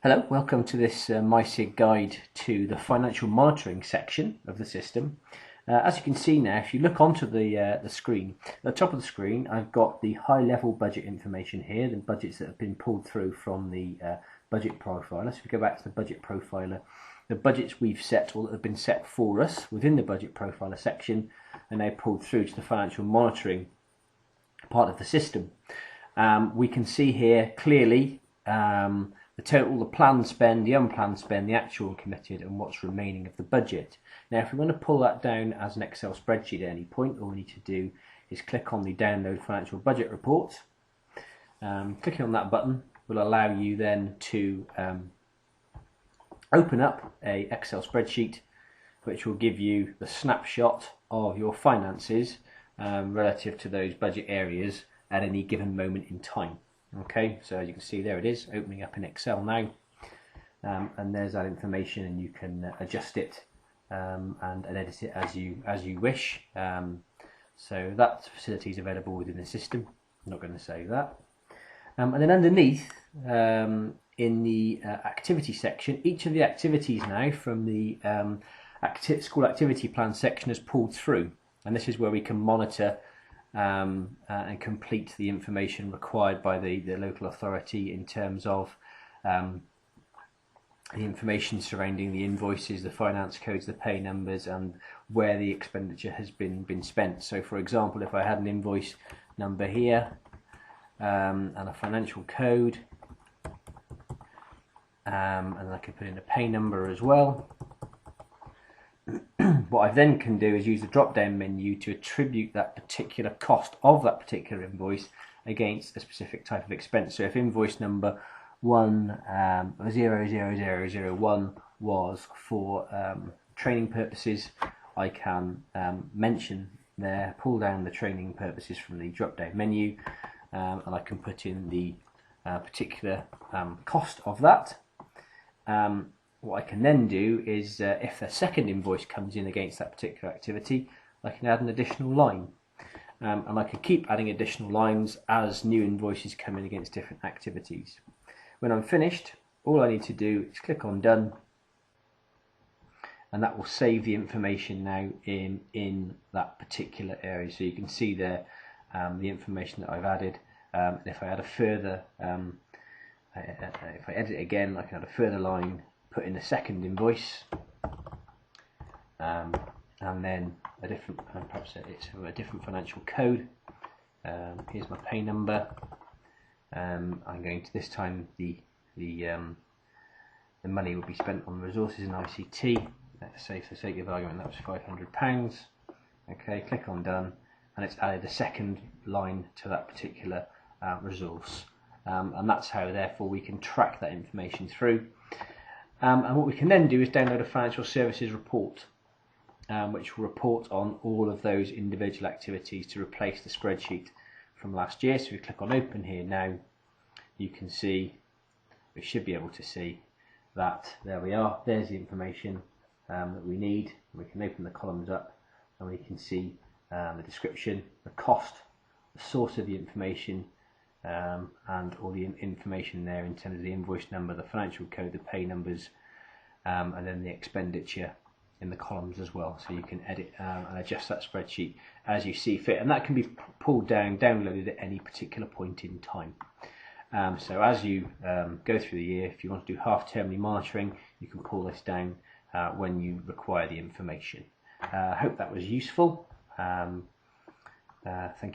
Hello, welcome to this MySID guide to the financial monitoring section of the system. As you can see now, if you look onto the screen, at the top of the screen I've got the high level budget information here, the budgets that have been pulled through from the budget profiler. So if we go back to the budget profiler, the budgets we've set or that have been set for us within the budget profiler section are now pulled through to the financial monitoring part of the system. We can see here clearly the total, the planned spend, the unplanned spend, the actual and committed, and what's remaining of the budget. Now, if we want to pull that down as an Excel spreadsheet at any point, all we need to do is click on the Download Financial Budget Report. Clicking on that button will allow you then to open up a Excel spreadsheet, which will give you the snapshot of your finances relative to those budget areas at any given moment in time. Okay, so as you can see, there it is, opening up in Excel now, and there's that information, and you can adjust it and edit it as you wish. So that facility is available within the system. I'm not going to save that. And then underneath, in the activity section, each of the activities now from the school activity plan section is pulled through, and this is where we can monitor and complete the information required by the local authority in terms of the information surrounding the invoices, the finance codes, the pay numbers, and where the expenditure has been spent. So for example, if I had an invoice number here and a financial code, and I could put in a pay number as well. What I then can do is use the drop down menu to attribute that particular cost of that particular invoice against a specific type of expense. So if invoice number 100001 was for training purposes, I can mention there, pull down the training purposes from the drop down menu, and I can put in the particular cost of that. What I can then do is, if the second invoice comes in against that particular activity, I can add an additional line. And I can keep adding additional lines as new invoices come in against different activities. When I'm finished, all I need to do is click on Done, and that will save the information now in that particular area. So you can see there the information that I've added. If I add a further, if I edit it again, I can add a further line, put in a second invoice, and then a different, perhaps it's a different financial code. Here's my pay number. I'm going to, this time the money will be spent on resources in ICT. Let's say for the sake of argument that was £500. Okay, click on Done, and it's added a second line to that particular resource, and that's how therefore we can track that information through. And what we can then do is download a financial services report, which will report on all of those individual activities to replace the spreadsheet from last year. So if we click on Open here now, you can see, we should be able to see that there we are, there's the information that we need. We can open the columns up and we can see the description, the cost, the source of the information, and all the information there in terms of the invoice number, the financial code, the pay numbers, and then the expenditure in the columns as well. So you can edit and adjust that spreadsheet as you see fit, and that can be pulled down, downloaded at any particular point in time. So as you go through the year, if you want to do half-termly monitoring, you can pull this down when you require the information. I hope that was useful. Thank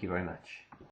you very much.